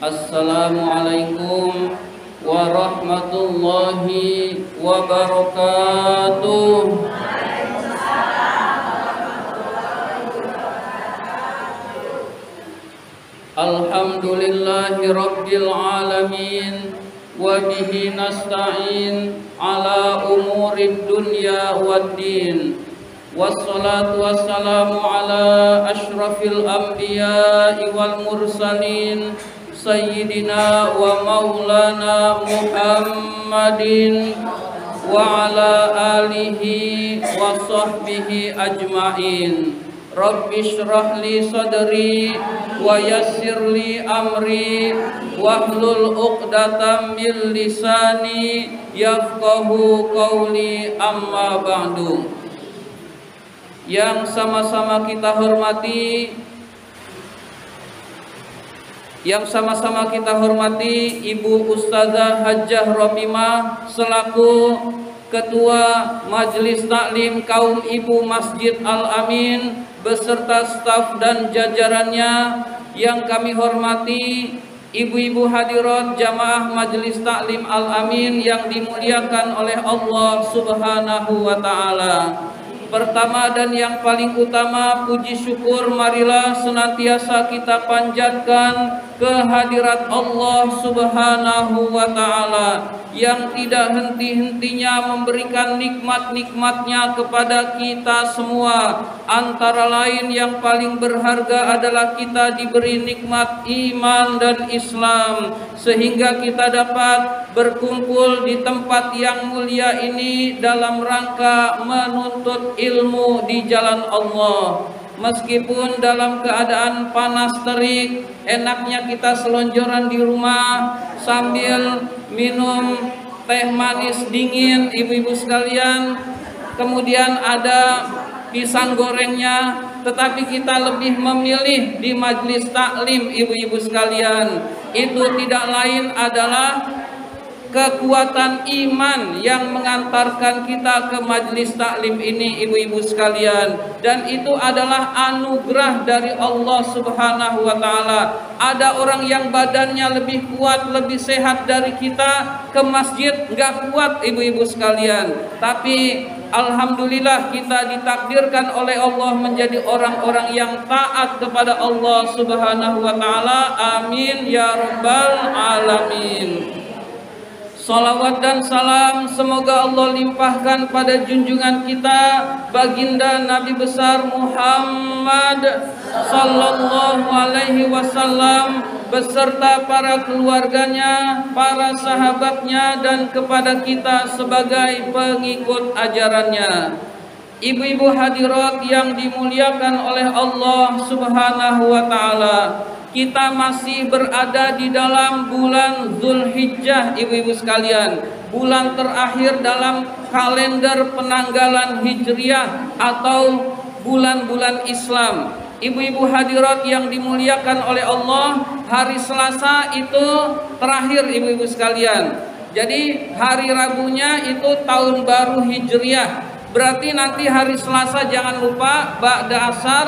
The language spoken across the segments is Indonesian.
Assalamualaikum warahmatullahi wabarakatuh. Alhamdulillahi rabbil alamin, wa bihi nasta'in ala umurid dunya waddin. Wassalatu wassalamu ala ashrafil anbiya'i wal mursalin Sayyidina wa maulana Muhammadin wa ala alihi wa sahbihi ajma'in. Rabbi shrah li sadri wa yassir li amri wahlul 'uqdatam min lisani yafqahu qawli, amma ba'du. Yang sama-sama kita hormati, Ibu Ustazah Hajjah Ropimah selaku Ketua Majelis Taklim Kaum Ibu Masjid Al-Amin beserta staf dan jajarannya. Yang kami hormati ibu-ibu hadirat jamaah Majelis Taklim Al-Amin yang dimuliakan oleh Allah Subhanahu wa ta'ala. Pertama dan yang paling utama, puji syukur marilah senantiasa kita panjatkan kehadirat Allah Subhanahu wa ta'ala yang tidak henti-hentinya memberikan nikmat-nikmatnya kepada kita semua. Antara lain yang paling berharga adalah kita diberi nikmat iman dan Islam, sehingga kita dapat berkumpul di tempat yang mulia ini dalam rangka menuntut ilmu di jalan Allah. Meskipun dalam keadaan panas terik, enaknya kita selonjoran di rumah sambil minum teh manis dingin, ibu-ibu sekalian. Kemudian ada pisang gorengnya, tetapi kita lebih memilih di majelis taklim, ibu-ibu sekalian. Itu tidak lain adalah kekuatan iman yang mengantarkan kita ke majelis taklim ini, ibu-ibu sekalian. Dan itu adalah anugerah dari Allah Subhanahu wa ta'ala. Ada orang yang badannya lebih kuat, lebih sehat dari kita, ke masjid nggak kuat, ibu-ibu sekalian. Tapi alhamdulillah kita ditakdirkan oleh Allah menjadi orang-orang yang taat kepada Allah Subhanahu wa ta'ala. Amin ya rabbal alamin. Salawat dan salam semoga Allah limpahkan pada junjungan kita baginda Nabi besar Muhammad sallallahu alaihi wasallam beserta para keluarganya, para sahabatnya, dan kepada kita sebagai pengikut ajarannya. Ibu-ibu hadirat yang dimuliakan oleh Allah Subhanahu wa ta'ala, kita masih berada di dalam bulan Zulhijjah, ibu-ibu sekalian, bulan terakhir dalam kalender penanggalan Hijriah atau bulan-bulan Islam. Ibu-ibu hadirat yang dimuliakan oleh Allah, hari Selasa itu terakhir, ibu-ibu sekalian. Jadi hari Rabunya itu tahun baru Hijriah. Berarti nanti hari Selasa jangan lupa ba'da asar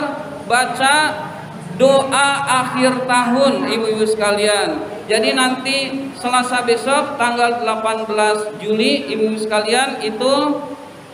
baca doa akhir tahun, ibu-ibu sekalian. Jadi nanti Selasa besok tanggal 18 Juli, ibu-ibu sekalian, itu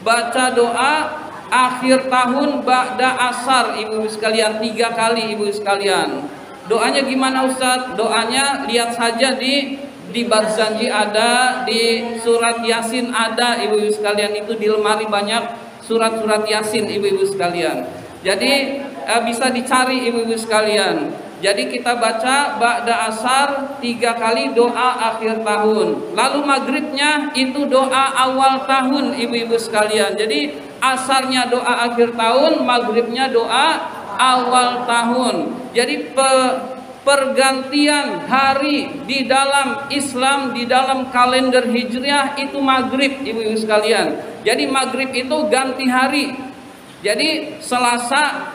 baca doa akhir tahun ba'da asar, ibu-ibu sekalian, 3 kali, ibu-ibu sekalian. Doanya gimana Ustadz? Doanya lihat saja di Barzanji ada, di surat Yasin ada, ibu-ibu sekalian. Itu di lemari banyak surat-surat Yasin, ibu-ibu sekalian. Jadi bisa dicari, ibu-ibu sekalian. Jadi kita baca ba'da asar 3 kali doa akhir tahun. Lalu maghribnya itu doa awal tahun, ibu-ibu sekalian. Jadi asarnya doa akhir tahun, maghribnya doa awal tahun. Jadi pergantian hari di dalam Islam, di dalam kalender Hijriah itu maghrib, ibu-ibu sekalian. Jadi maghrib itu ganti hari. Jadi Selasa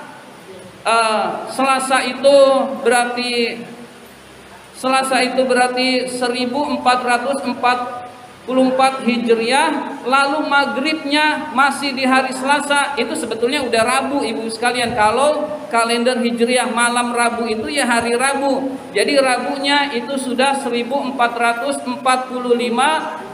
itu berarti 1440 Hijriah, lalu maghribnya masih di hari Selasa, itu sebetulnya udah Rabu ibu sekalian. Kalau kalender Hijriah malam Rabu itu ya hari Rabu, jadi Rabunya itu sudah 1445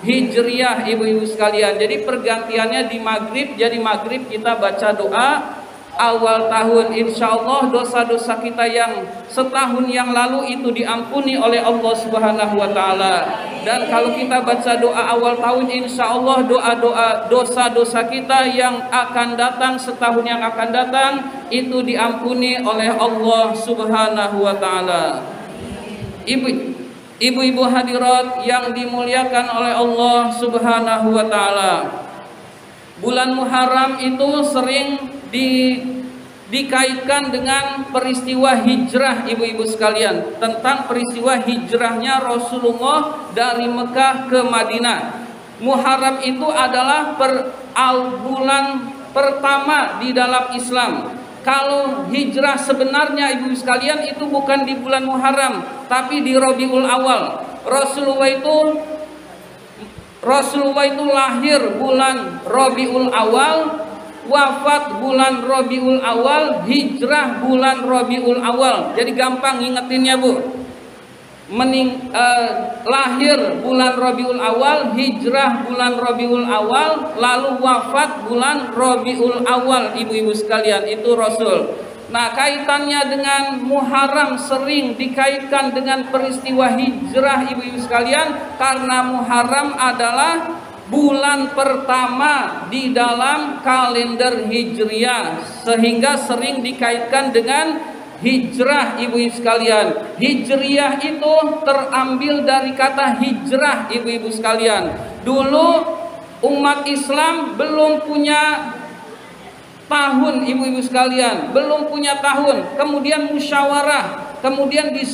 Hijriah ibu-ibu sekalian. Jadi pergantiannya di maghrib, jadi maghrib kita baca doa awal tahun, insya Allah dosa-dosa kita yang setahun yang lalu itu diampuni oleh Allah Subhanahu wa Ta'ala. Dan kalau kita baca doa awal tahun, insya Allah doa-doa dosa-dosa kita yang akan datang setahun yang akan datang itu diampuni oleh Allah Subhanahu wa Ta'ala. Ibu-ibu hadirat yang dimuliakan oleh Allah Subhanahu wa Ta'ala, bulan Muharram itu sering dikaitkan dengan peristiwa hijrah ibu-ibu sekalian, tentang peristiwa hijrahnya Rasulullah dari Mekah ke Madinah. Muharram itu adalah bulan pertama di dalam Islam. Kalau hijrah sebenarnya ibu-ibu sekalian itu bukan di bulan Muharram, tapi di Rabiul Awal. Rasulullah itu lahir bulan Rabiul Awal, wafat bulan Rabiul Awal, hijrah bulan Rabiul Awal. Jadi gampang ngingetinnya bu. Lahir bulan Rabiul Awal, hijrah bulan Rabiul Awal, lalu wafat bulan Rabiul Awal ibu-ibu sekalian, itu Rasul. Nah, kaitannya dengan Muharram sering dikaitkan dengan peristiwa hijrah ibu-ibu sekalian, karena Muharram adalah bulan pertama di dalam kalender Hijriah, sehingga sering dikaitkan dengan hijrah ibu-ibu sekalian. Hijriah itu terambil dari kata hijrah ibu-ibu sekalian. Dulu umat Islam belum punya tahun ibu-ibu sekalian, belum punya tahun. Kemudian musyawarah, kemudian di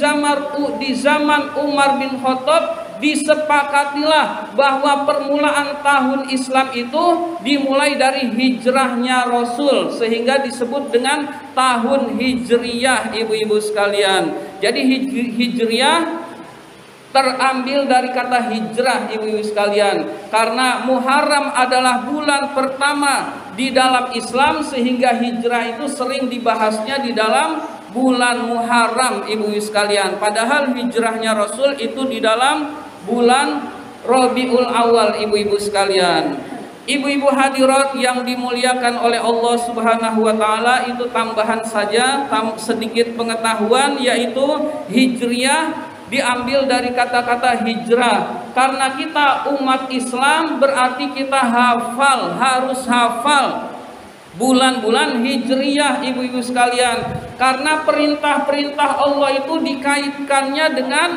zaman Umar bin Khattab disepakatilah bahwa permulaan tahun Islam itu dimulai dari hijrahnya Rasul, sehingga disebut dengan tahun Hijriyah ibu-ibu sekalian. Jadi Hijriyah terambil dari kata hijrah ibu-ibu sekalian, karena Muharram adalah bulan pertama di dalam Islam, sehingga hijrah itu sering dibahasnya di dalam bulan Muharram ibu-ibu sekalian. Padahal hijrahnya Rasul itu di dalam bulan Rabiul Awal ibu-ibu sekalian. Ibu-ibu hadirat yang dimuliakan oleh Allah Subhanahu wa Ta'ala, itu tambahan saja sedikit pengetahuan, yaitu hijriyah diambil dari kata-kata hijrah. Karena kita umat Islam, berarti kita harus hafal bulan-bulan hijriyah ibu-ibu sekalian, karena perintah-perintah Allah itu dikaitkannya dengan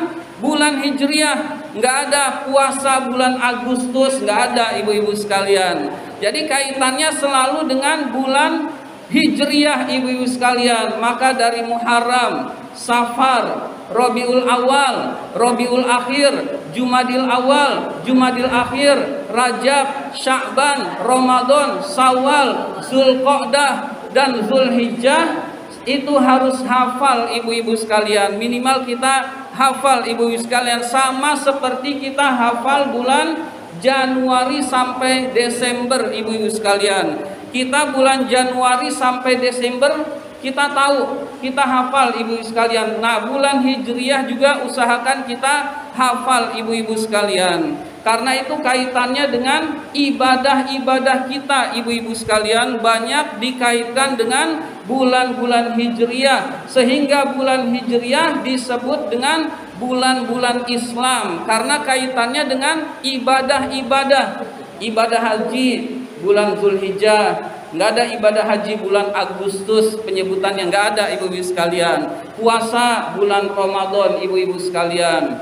bulan hijriyah. Nggak ada puasa bulan Agustus, nggak ada ibu-ibu sekalian. Jadi kaitannya selalu dengan bulan hijriyah ibu-ibu sekalian. Maka dari Muharram, Safar, Rabiul Awal, Rabiul Akhir, Jumadil Awal, Jumadil Akhir, Rajab, Sya'ban, Ramadan, Syawal, Zulqa'dah, dan Zulhijjah, itu harus hafal ibu-ibu sekalian. Minimal kita hafal ibu-ibu sekalian, sama seperti kita hafal bulan Januari sampai Desember ibu-ibu sekalian. Kita bulan Januari sampai Desember kita tahu, kita hafal ibu-ibu sekalian. Nah, bulan hijriyah juga usahakan kita hafal ibu-ibu sekalian, karena itu kaitannya dengan ibadah-ibadah kita ibu-ibu sekalian, banyak dikaitkan dengan bulan-bulan hijriyah, sehingga bulan hijriyah disebut dengan bulan-bulan Islam, karena kaitannya dengan ibadah haji bulan Zulhijjah. Nggak ada ibadah haji bulan Agustus, penyebutannya nggak ada ibu-ibu sekalian. Puasa bulan Ramadan ibu-ibu sekalian.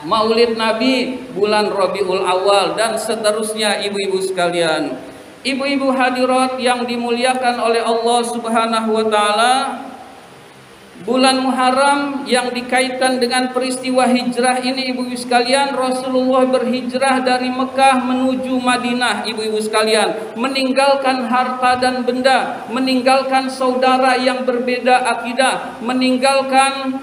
Maulid Nabi bulan Rabiul Awal, dan seterusnya ibu-ibu sekalian. Ibu-ibu hadirat yang dimuliakan oleh Allah Subhanahu wa Ta'ala, bulan Muharram yang dikaitkan dengan peristiwa hijrah ini ibu-ibu sekalian, Rasulullah berhijrah dari Mekah menuju Madinah ibu-ibu sekalian, meninggalkan harta dan benda, meninggalkan saudara yang berbeda akidah, meninggalkan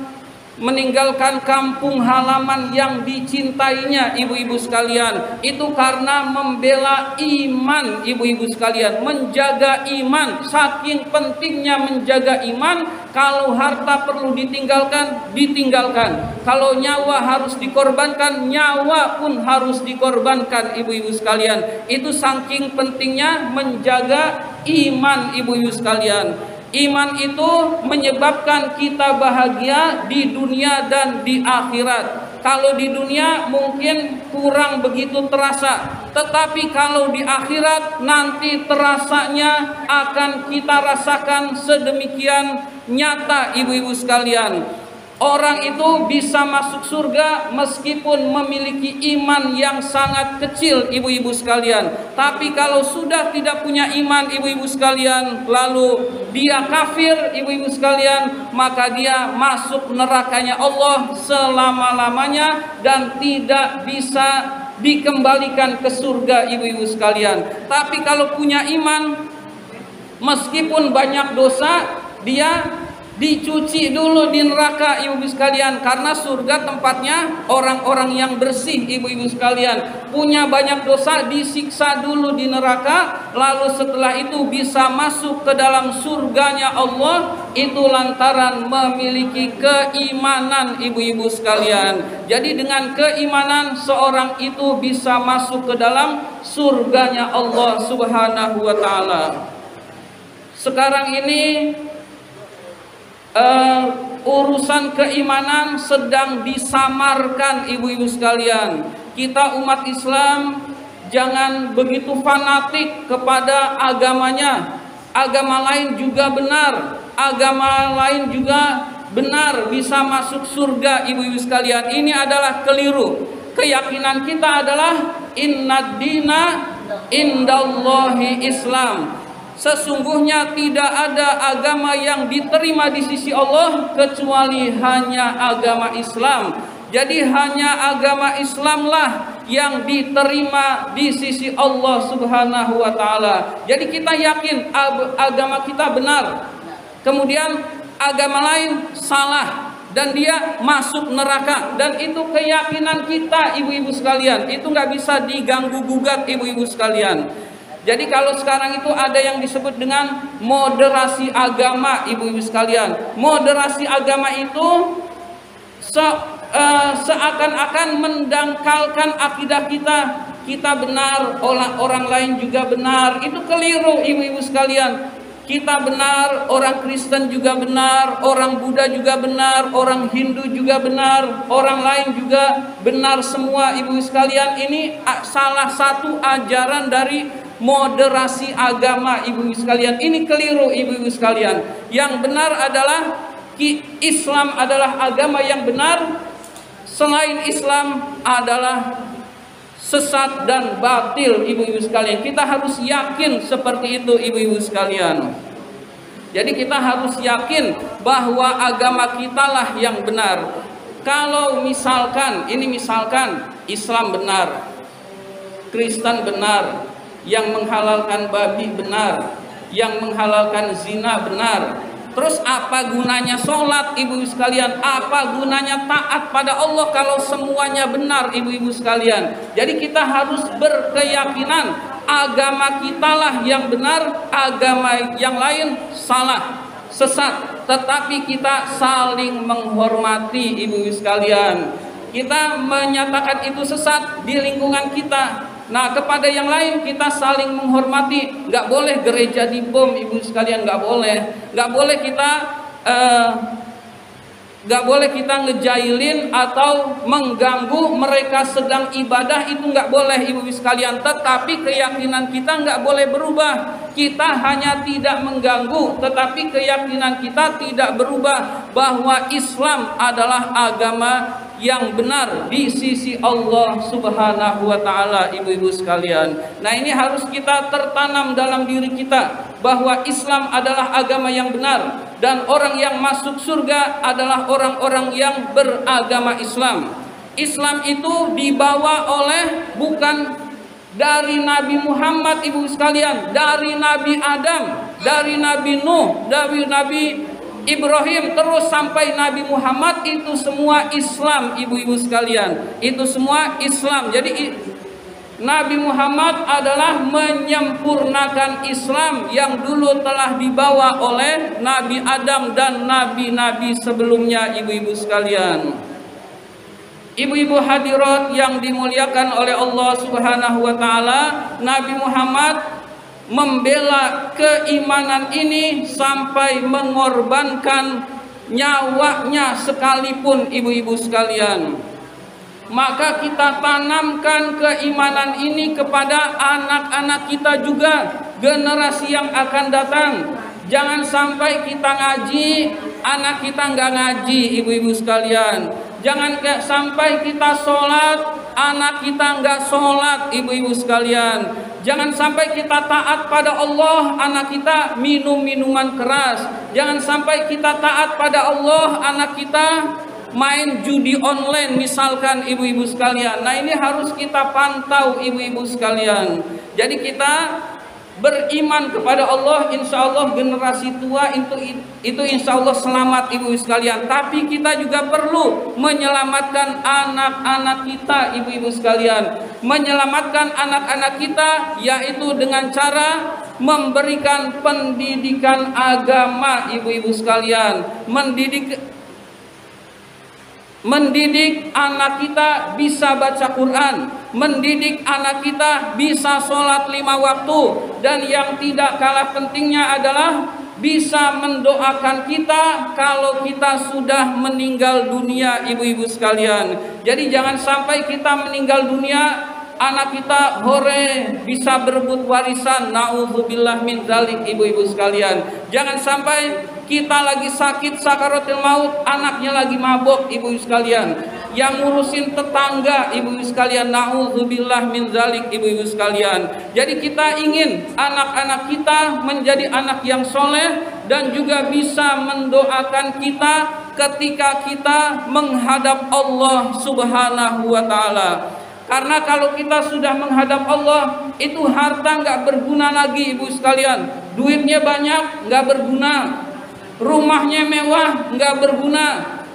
meninggalkan kampung halaman yang dicintainya, ibu-ibu sekalian, itu karena membela iman, ibu-ibu sekalian, menjaga iman. Saking pentingnya menjaga iman, kalau harta perlu ditinggalkan, ditinggalkan. Kalau nyawa harus dikorbankan, nyawa pun harus dikorbankan, ibu-ibu sekalian. Itu saking pentingnya menjaga iman, ibu-ibu sekalian. Iman itu menyebabkan kita bahagia di dunia dan di akhirat. Kalau di dunia mungkin kurang begitu terasa, tetapi kalau di akhirat nanti terasanya akan kita rasakan sedemikian nyata, ibu-ibu sekalian. Orang itu bisa masuk surga meskipun memiliki iman yang sangat kecil, ibu-ibu sekalian. Tapi kalau sudah tidak punya iman, ibu-ibu sekalian, lalu dia kafir, ibu-ibu sekalian, maka dia masuk nerakanya Allah selama-lamanya dan tidak bisa dikembalikan ke surga, ibu-ibu sekalian. Tapi kalau punya iman, meskipun banyak dosa, dia dicuci dulu di neraka, ibu-ibu sekalian, karena surga tempatnya orang-orang yang bersih, ibu-ibu sekalian. Punya banyak dosa, disiksa dulu di neraka, lalu setelah itu bisa masuk ke dalam surganya Allah, itu lantaran memiliki keimanan, ibu-ibu sekalian. Jadi dengan keimanan seorang itu bisa masuk ke dalam surganya Allah Subhanahu wa ta'ala. Sekarang ini urusan keimanan sedang disamarkan, ibu-ibu sekalian. Kita umat Islam jangan begitu fanatik kepada agamanya. Agama lain juga benar, agama lain juga benar bisa masuk surga, ibu-ibu sekalian. Ini adalah keliru. Keyakinan kita adalah innad dina indallahi Islam. Sesungguhnya tidak ada agama yang diterima di sisi Allah kecuali hanya agama Islam. Jadi hanya agama Islamlah yang diterima di sisi Allah Subhanahu wa ta'ala. Jadi kita yakin agama kita benar, kemudian agama lain salah dan dia masuk neraka, dan itu keyakinan kita, ibu-ibu sekalian. Itu nggak bisa diganggu gugat, ibu-ibu sekalian. Jadi kalau sekarang itu ada yang disebut dengan moderasi agama, ibu-ibu sekalian. Moderasi agama itu seakan-akan mendangkalkan akidah kita. Kita benar, orang lain juga benar. Itu keliru, ibu-ibu sekalian. Kita benar, orang Kristen juga benar, orang Buddha juga benar, orang Hindu juga benar, orang lain juga benar semua, ibu sekalian. Ini salah satu ajaran dari moderasi agama, ibu sekalian. Ini keliru, ibu sekalian. Yang benar adalah Islam adalah agama yang benar. Selain Islam adalah sesat dan batil, ibu-ibu sekalian. Kita harus yakin seperti itu, ibu-ibu sekalian. Jadi kita harus yakin bahwa agama kita lah yang benar. Kalau misalkan Islam benar, Kristen benar, yang menghalalkan babi benar, yang menghalalkan zina benar, terus apa gunanya sholat, ibu-ibu sekalian? Apa gunanya taat pada Allah kalau semuanya benar, ibu-ibu sekalian? Jadi kita harus berkeyakinan agama kitalah yang benar, agama yang lain salah, sesat. Tetapi kita saling menghormati, ibu-ibu sekalian. Kita menyatakan itu sesat di lingkungan kita. Nah, kepada yang lain kita saling menghormati. Nggak boleh gereja dibom, ibu sekalian, nggak boleh. Nggak boleh kita ngejailin atau mengganggu mereka sedang ibadah, itu nggak boleh, ibu sekalian. Tetapi keyakinan kita nggak boleh berubah. Kita hanya tidak mengganggu, tetapi keyakinan kita tidak berubah bahwa Islam adalah agama yang benar di sisi Allah Subhanahu wa ta'ala, ibu-ibu sekalian. Nah, ini harus kita tertanam dalam diri kita bahwa Islam adalah agama yang benar, dan orang yang masuk surga adalah orang-orang yang beragama Islam. Islam itu dibawa oleh bukan dari Nabi Muhammad, ibu sekalian, dari Nabi Adam, dari Nabi Nuh, dari Nabi Ibrahim terus sampai Nabi Muhammad, itu semua Islam ibu-ibu sekalian. Itu semua Islam. Jadi Nabi Muhammad adalah menyempurnakan Islam yang dulu telah dibawa oleh Nabi Adam dan nabi-nabi sebelumnya ibu-ibu sekalian. Ibu-ibu hadirat yang dimuliakan oleh Allah Subhanahu wa taala, Nabi Muhammad membela keimanan ini sampai mengorbankan nyawanya sekalipun ibu-ibu sekalian. Maka kita tanamkan keimanan ini kepada anak-anak kita juga, generasi yang akan datang. Jangan sampai kita ngaji, anak kita nggak ngaji ibu-ibu sekalian. Jangan sampai kita sholat, anak kita nggak sholat ibu-ibu sekalian. Jangan sampai kita taat pada Allah, anak kita minum minuman keras. Jangan sampai kita taat pada Allah, anak kita main judi online misalkan ibu-ibu sekalian. Nah ini harus kita pantau ibu-ibu sekalian. Jadi kita beriman kepada Allah, insya Allah generasi tua itu insya Allah selamat ibu-ibu sekalian. Tapi kita juga perlu menyelamatkan anak-anak kita ibu-ibu sekalian. Menyelamatkan anak-anak kita yaitu dengan cara memberikan pendidikan agama ibu-ibu sekalian. Mendidik anak kita bisa baca Quran, mendidik anak kita bisa sholat 5 waktu, dan yang tidak kalah pentingnya adalah bisa mendoakan kita kalau kita sudah meninggal dunia ibu-ibu sekalian. Jadi jangan sampai kita meninggal dunia, anak kita hore bisa berebut warisan, naudzubillah min dzalik ibu-ibu sekalian. Jangan sampai kita lagi sakit sakaratul maut, anaknya lagi mabok ibu-ibu sekalian, yang ngurusin tetangga ibu-ibu sekalian, naudzubillah min dzalik ibu-ibu sekalian. Jadi kita ingin anak-anak kita menjadi anak yang soleh dan juga bisa mendoakan kita ketika kita menghadap Allah Subhanahu wa taala. Karena kalau kita sudah menghadap Allah, itu harta nggak berguna lagi ibu sekalian. Duitnya banyak nggak berguna, rumahnya mewah nggak berguna,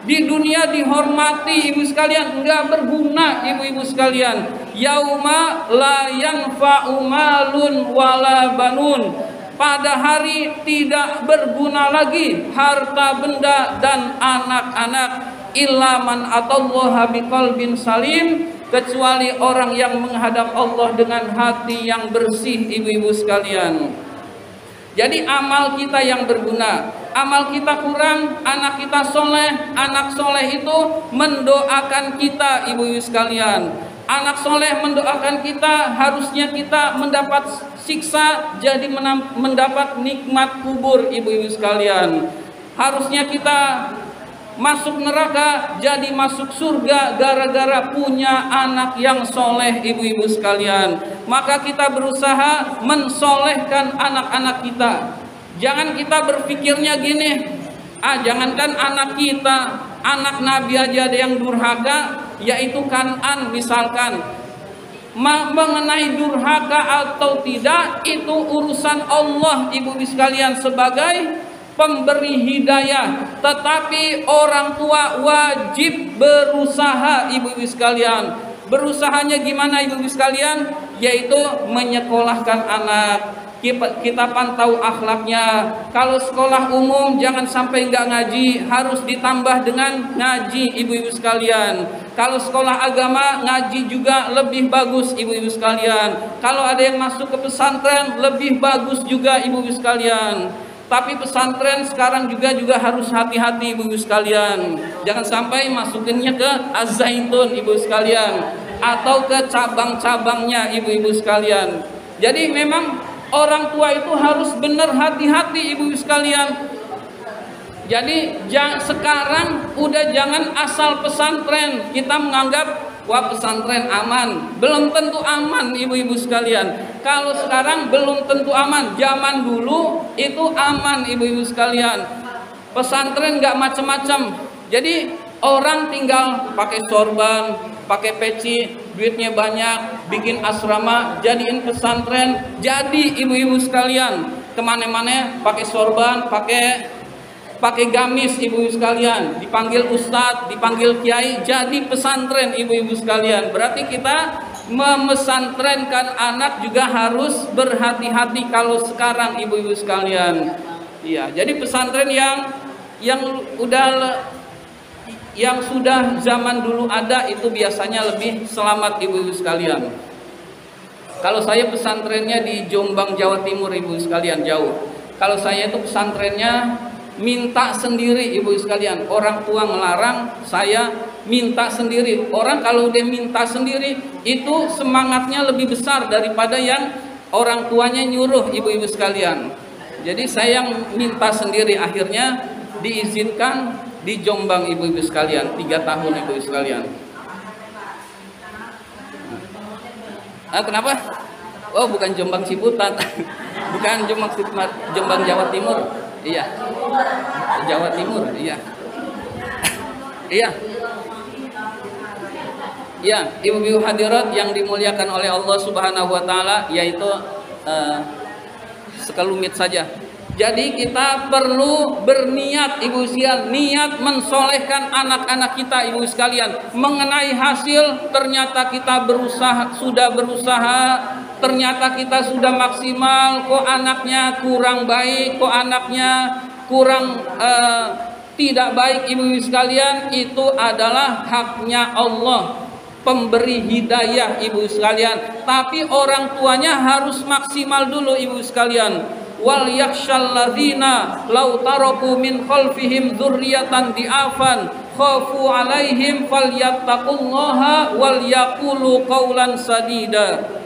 di dunia dihormati ibu sekalian nggak berguna ibu-ibu sekalian. Yauma la yanfa'u malun wala banun. Pada hari tidak berguna lagi harta benda dan anak-anak, illa man atallaha biqalbin salim, kecuali orang yang menghadap Allah dengan hati yang bersih ibu-ibu sekalian. Jadi amal kita yang berguna. Amal kita kurang, anak kita soleh. Anak soleh itu mendoakan kita ibu-ibu sekalian. Anak soleh mendoakan kita, harusnya kita mendapat siksa jadi mendapat nikmat kubur ibu-ibu sekalian. Harusnya kita masuk neraka jadi masuk surga gara-gara punya anak yang soleh ibu-ibu sekalian. Maka kita berusaha mensolehkan anak-anak kita. Jangan kita berpikirnya gini, jangankan anak kita, anak Nabi aja ada yang durhaka, yaitu Kan'an misalkan. Mengenai durhaka atau tidak itu urusan Allah ibu-ibu sekalian sebagai pemberi hidayah, tetapi orang tua wajib berusaha ibu-ibu sekalian. Berusahanya gimana ibu-ibu sekalian? Yaitu menyekolahkan anak. Kita pantau akhlaknya. Kalau sekolah umum jangan sampai nggak ngaji, harus ditambah dengan ngaji ibu-ibu sekalian. Kalau sekolah agama ngaji juga lebih bagus ibu-ibu sekalian. Kalau ada yang masuk ke pesantren lebih bagus juga ibu-ibu sekalian. Tapi pesantren sekarang juga harus hati-hati ibu-ibu sekalian. Jangan sampai masukinnya ke Az-Zaitun ibu sekalian, atau ke cabang-cabangnya ibu-ibu sekalian. Jadi memang orang tua itu harus benar hati-hati ibu-ibu sekalian. Jadi sekarang udah jangan asal pesantren kita menganggap wah pesantren aman. Belum tentu aman ibu-ibu sekalian. Kalau sekarang belum tentu aman. Zaman dulu itu aman ibu-ibu sekalian. Pesantren nggak macam-macam. Jadi orang tinggal pakai sorban, pakai peci, duitnya banyak, bikin asrama, jadiin pesantren. Jadi ibu-ibu sekalian kemana-mana pakai sorban, pakai pakai gamis ibu-ibu sekalian, dipanggil ustadz, dipanggil kiai, jadi pesantren ibu-ibu sekalian. Berarti kita memesantrenkan anak juga harus berhati-hati kalau sekarang ibu-ibu sekalian. Iya, jadi pesantren yang sudah zaman dulu ada itu biasanya lebih selamat ibu-ibu sekalian. Kalau saya pesantrennya di Jombang, Jawa Timur ibu sekalian, jauh. Kalau saya itu pesantrennya minta sendiri ibu sekalian, orang tua melarang, saya minta sendiri. Orang kalau udah minta sendiri itu semangatnya lebih besar daripada yang orang tuanya nyuruh ibu-ibu sekalian. Jadi saya yang minta sendiri, akhirnya diizinkan di Jombang ibu-ibu sekalian 3 tahun ibu-ibu sekalian. Kenapa? Oh, bukan Jombang Ciputat. Bukan Jombang Ciputat, Jombang Jawa Timur. Iya. Jawa Timur, iya. Iya. Ya, ibu-ibu hadirat yang dimuliakan oleh Allah Subhanahu wa taala, yaitu sekelumit saja. Jadi kita perlu berniat ibu sekalian, niat mensolehkan anak-anak kita ibu sekalian. Mengenai hasil, ternyata kita sudah berusaha, ternyata kita sudah maksimal, kok anaknya kurang baik, kok anaknya kurang tidak baik ibu sekalian. Itu adalah haknya Allah, pemberi hidayah ibu sekalian. Tapi orang tuanya harus maksimal dulu ibu sekalian. Wal yakhshal ladzina law taraku min khalfihim dzurriyyatan di'afan khafu 'alaihim falyattaqullaha wal yaqulu qawlan sadida.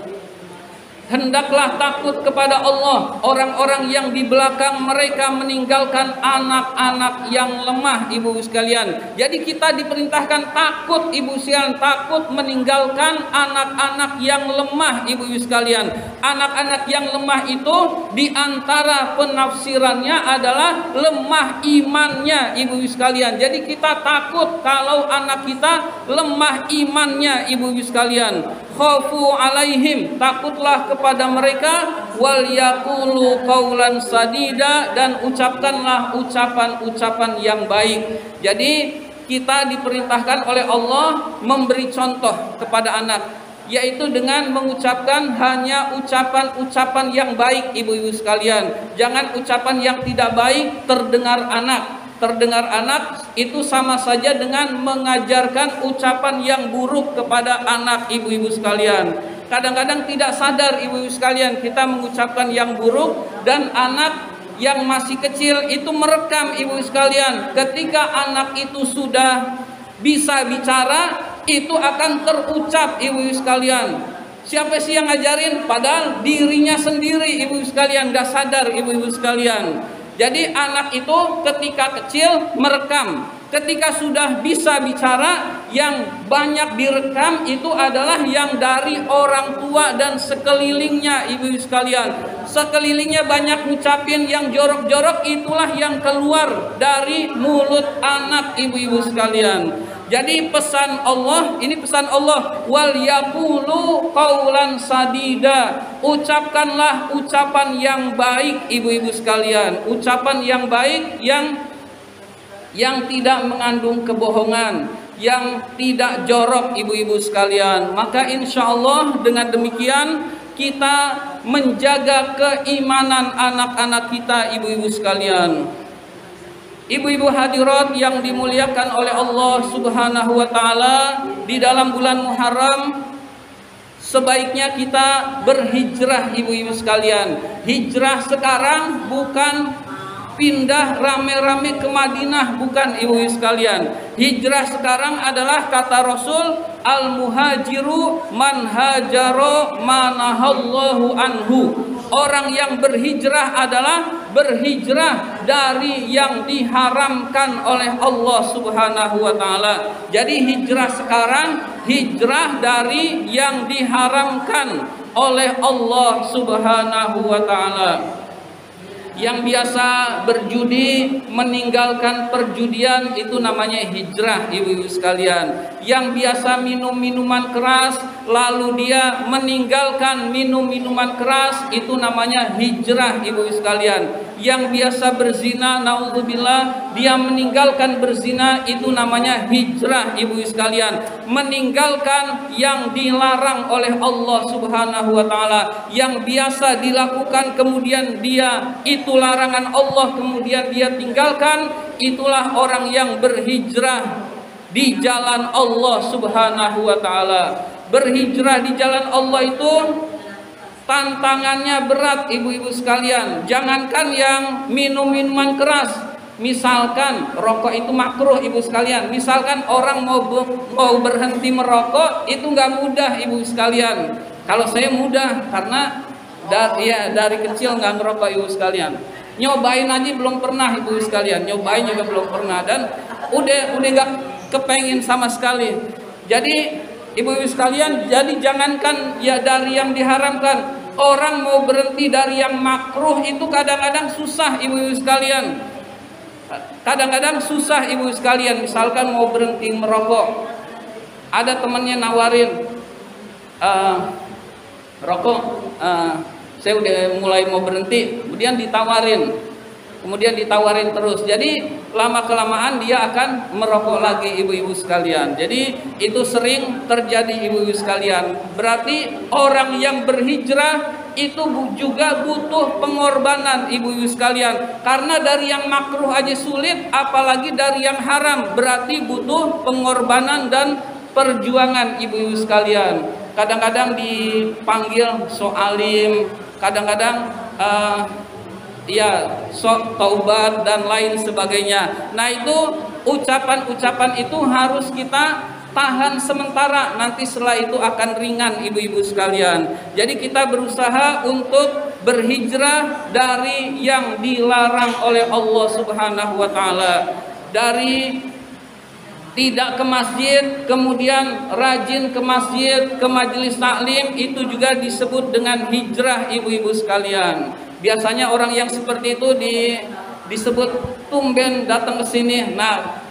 Hendaklah takut kepada Allah orang-orang yang di belakang mereka meninggalkan anak-anak yang lemah ibu sekalian. Jadi kita diperintahkan takut ibu sekalian, takut meninggalkan anak-anak yang lemah ibu sekalian. Anak-anak yang lemah itu diantara penafsirannya adalah lemah imannya ibu sekalian. Jadi kita takut kalau anak kita lemah imannya ibu sekalian. Khafu alaihim, takutlah kepada mereka, wal yaqulu qaulan sadida, dan ucapkanlah ucapan-ucapan yang baik. Jadi kita diperintahkan oleh Allah memberi contoh kepada anak, yaitu dengan mengucapkan hanya ucapan-ucapan yang baik ibu-ibu sekalian. Jangan ucapan yang tidak baik terdengar anak. Terdengar anak itu sama saja dengan mengajarkan ucapan yang buruk kepada anak ibu-ibu sekalian. Kadang-kadang tidak sadar ibu-ibu sekalian kita mengucapkan yang buruk, dan anak yang masih kecil itu merekam ibu sekalian. Ketika anak itu sudah bisa bicara, itu akan terucap ibu sekalian. Siapa sih yang ngajarin? Padahal dirinya sendiri ibu sekalian, gak sadar ibu-ibu sekalian. Jadi anak itu ketika kecil merekam, ketika sudah bisa bicara, yang banyak direkam itu adalah yang dari orang tua dan sekelilingnya ibu sekalian. Sekelilingnya banyak ngucapin yang jorok-jorok, itulah yang keluar dari mulut anak ibu-ibu sekalian. Jadi pesan Allah, ini pesan Allah, wal yaqulu qaulan sadida. Ucapkanlah ucapan yang baik ibu-ibu sekalian, ucapan yang baik yang tidak mengandung kebohongan, yang tidak jorok ibu-ibu sekalian. Maka insya Allah dengan demikian kita menjaga keimanan anak-anak kita ibu-ibu sekalian. Ibu-ibu hadirat yang dimuliakan oleh Allah Subhanahu wa taala, di dalam bulan Muharram sebaiknya kita berhijrah ibu-ibu sekalian. Hijrah sekarang bukan pindah rame-rame ke Madinah, bukan ibu-ibu sekalian. Hijrah sekarang adalah kata Rasul, al-muhajiru man hajaro manahallahu anhu. Orang yang berhijrah adalah berhijrah dari yang diharamkan oleh Allah Subhanahu wa taala. Jadi hijrah sekarang hijrah dari yang diharamkan oleh Allah Subhanahu wa taala. Yang biasa berjudi, meninggalkan perjudian, itu namanya hijrah, ibu-ibu sekalian. Yang biasa minum minuman keras, lalu dia meninggalkan minum minuman keras, itu namanya hijrah, ibu-ibu sekalian. Yang biasa berzina, naudzubillah, dia meninggalkan berzina, itu namanya hijrah, ibu-ibu sekalian. Meninggalkan yang dilarang oleh Allah Subhanahu wa taala, yang biasa dilakukan kemudian dia itu larangan Allah kemudian dia tinggalkan, itulah orang yang berhijrah di jalan Allah Subhanahu wa taala. Berhijrah di jalan Allah itu tantangannya berat, ibu-ibu sekalian. Jangankan yang minum minuman keras, misalkan rokok itu makruh, ibu sekalian. Misalkan orang mau berhenti merokok, itu nggak mudah, ibu sekalian. Kalau saya mudah karena dari kecil nggak ngerokok, ibu sekalian. Nyobain aja belum pernah, ibu sekalian. Nyobain juga belum pernah, dan udah nggak kepengen sama sekali. Jadi ibu-ibu sekalian, jadi jangankan ya dari yang diharamkan, orang mau berhenti dari yang makruh itu kadang-kadang susah, ibu-ibu sekalian. Kadang-kadang susah, ibu sekalian. Misalkan mau berhenti merokok, ada temannya nawarin rokok, saya udah mulai mau berhenti, kemudian ditawarin terus. Jadi lama kelamaan dia akan merokok lagi, ibu-ibu sekalian. Jadi itu sering terjadi, ibu-ibu sekalian. Berarti orang yang berhijrah itu juga butuh pengorbanan, ibu-ibu sekalian. Karena dari yang makruh aja sulit, apalagi dari yang haram. Berarti butuh pengorbanan dan perjuangan, ibu-ibu sekalian. Kadang-kadang dipanggil soalim, kadang-kadang sok taubat dan lain sebagainya. Nah, itu ucapan-ucapan itu harus kita tahan sementara, nanti setelah itu akan ringan, ibu-ibu sekalian. Jadi kita berusaha untuk berhijrah dari yang dilarang oleh Allah Subhanahu wa taala. Dari tidak ke masjid, kemudian rajin ke masjid, ke majelis taklim, itu juga disebut dengan hijrah, ibu-ibu sekalian. Biasanya orang yang seperti itu disebut tumben datang ke sini. Nah,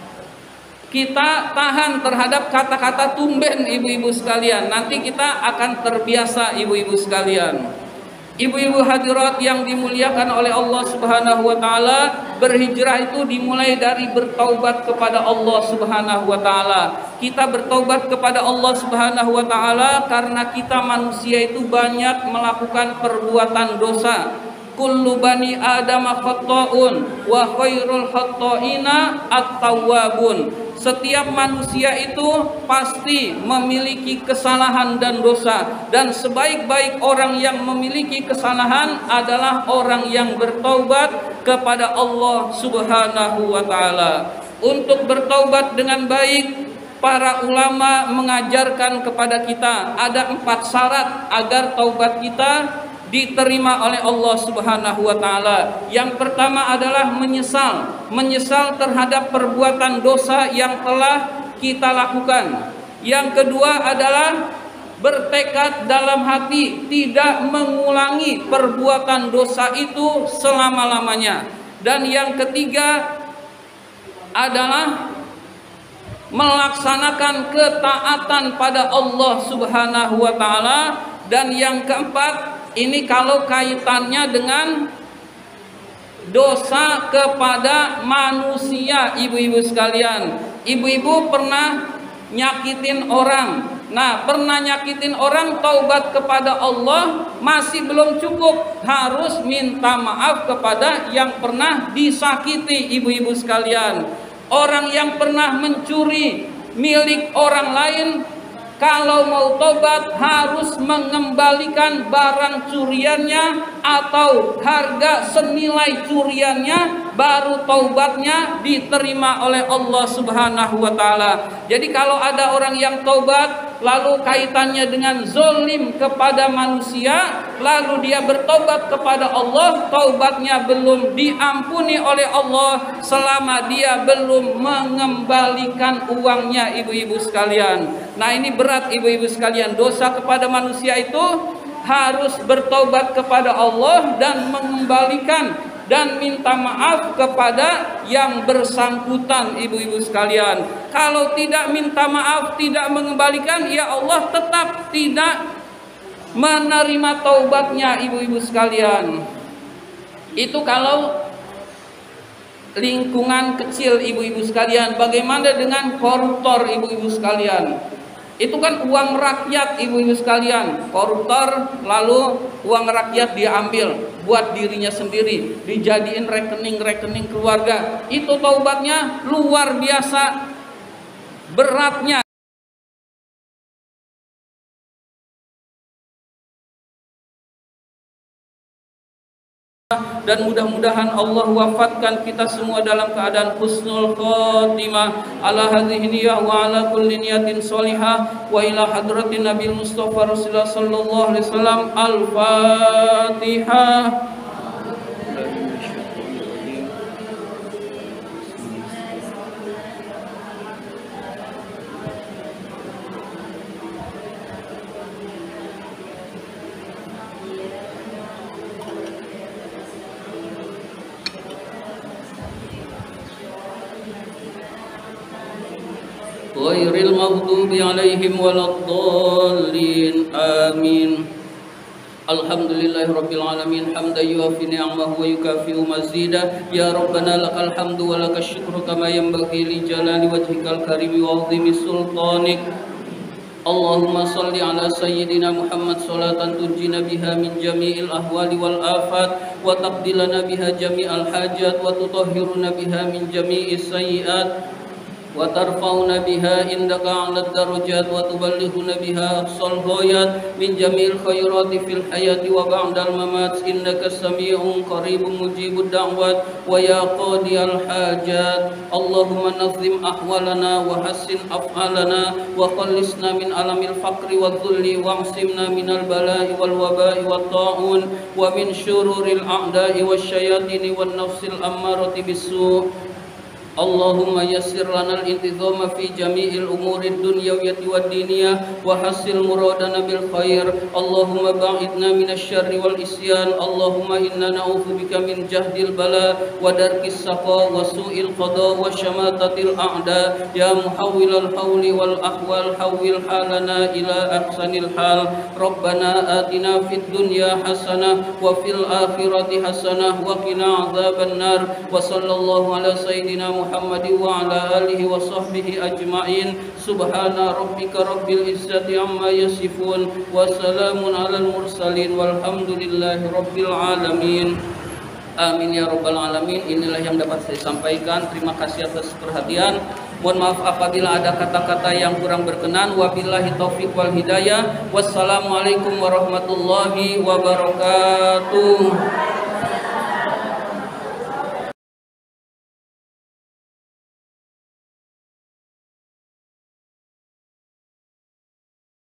kita tahan terhadap kata-kata tumben, ibu-ibu sekalian. Nanti kita akan terbiasa, ibu-ibu sekalian. Ibu-ibu hadirat yang dimuliakan oleh Allah Subhanahu wa taala, berhijrah itu dimulai dari bertaubat kepada Allah Subhanahu wa taala. Kita bertaubat kepada Allah Subhanahu wa taala karena kita manusia itu banyak melakukan perbuatan dosa. Kullu bani Adam khata'un wa khairul khata'ina at-tawwabun. Setiap manusia itu pasti memiliki kesalahan dan dosa, dan sebaik-baik orang yang memiliki kesalahan adalah orang yang bertaubat kepada Allah Subhanahu wa taala. Untuk bertaubat dengan baik, para ulama mengajarkan kepada kita ada 4 syarat agar taubat kita diterima oleh Allah Subhanahu wa taala. Yang pertama adalah menyesal terhadap perbuatan dosa yang telah kita lakukan. Yang kedua adalah bertekad dalam hati tidak mengulangi perbuatan dosa itu selama-lamanya. Dan yang ketiga adalah melaksanakan ketaatan pada Allah Subhanahu wa taala. Dan yang keempat, ini kalau kaitannya dengan dosa kepada manusia, ibu-ibu sekalian. Ibu-ibu pernah nyakitin orang. Nah, pernah nyakitin orang, taubat kepada Allah masih belum cukup, harus minta maaf kepada yang pernah disakiti, ibu-ibu sekalian. Orang yang pernah mencuri milik orang lain, kalau mau tobat harus mengembalikan barang curiannya atau harga senilai curiannya, baru taubatnya diterima oleh Allah Subhanahu wa taala. Jadi kalau ada orang yang taubat lalu kaitannya dengan zolim kepada manusia, lalu dia bertobat kepada Allah, taubatnya belum diampuni oleh Allah selama dia belum mengembalikan uangnya, ibu-ibu sekalian. Nah, ini berat, ibu-ibu sekalian. Dosa kepada manusia itu harus bertobat kepada Allah dan mengembalikan dan minta maaf kepada yang bersangkutan, ibu-ibu sekalian. Kalau tidak minta maaf, tidak mengembalikan, ya Allah tetap tidak menerima taubatnya, ibu-ibu sekalian. Itu kalau lingkungan kecil, ibu-ibu sekalian. Bagaimana dengan koruptor, ibu-ibu sekalian? Itu kan uang rakyat, ibu-ibu sekalian. Koruptor lalu uang rakyat diambil buat dirinya sendiri, dijadiin rekening-rekening keluarga. Itu taubatnya luar biasa beratnya. Dan mudah-mudahan Allah wafatkan kita semua dalam keadaan husnul khotimah ala hadhihi niyah wa ala kulli niyatin sholihah wa ila hadratin Nabil Mustafa Rasulullah sallallahu alaihi wasallam. Al-Fatihah. Ghairil maghdubi alaihim waladdallin. Amin. Alhamdulillahi rabbil alamin hamdan yuwafi ni'amahu wa yukafi'u mazidah. Ya Rabbana lakal hamdu wa lakash syukru kama yanbaghi li jalali wajhikal karimi wa 'azimi sultanik. Allahumma salli ala sayyidina Muhammad salatan tunjina biha min jami'il ahwali wal afat wa taqdilana biha jami'al hajat wa tutahhiruna biha min jami'is sayyi'at wa tarfa'una biha indaka 'alad darajat wa tuballighuna biha aqsal ghayat min jamil khairati fil hayati wa ba'dal mamat innaka sami'un qaribun mujibud da'wat wa ya qadiyal hajat. Allahumma nazim ahwalana wa hassin af'alana wa khallisna min alamil faqri wa dhulli wa asimna minal bala'i wal waba'i wat ta'un wa min syururil a'da'i wasyayatini wan nafsil ammarati bisu'. Allahumma yassir lana al-intizama fi jami'il umurid dunyawiyyati wad diniyah wa hasil muradana bil khair. Allahumma ba'idna minasy syarri wal isyan. Allahumma inna na'udzubika min jahdil bala wa darkis saqa wa su'il qada wa syamatatil a'da. Ya muhawwilal hawli wal ahwal hawwil halana ila ahsanil hal. Rabbana atina fid dunya hasanah wa fil akhirati hasanah wa qina adzaban nar. Wa sallallahu ala sayyidina Muhammad wa ala alihi wa sahbihi ajma'in. Subhana rabbika rabbil izzati amma yasifun wa salamun alal mursalin walhamdulillahi rabbil alamin. Amin ya rabbal alamin. Inilah yang dapat saya sampaikan. Terima kasih atas perhatian. Mohon maaf apabila ada kata-kata yang kurang berkenan. Wabillahi taufiq wal hidayah. Wassalamualaikum warahmatullahi wabarakatuh.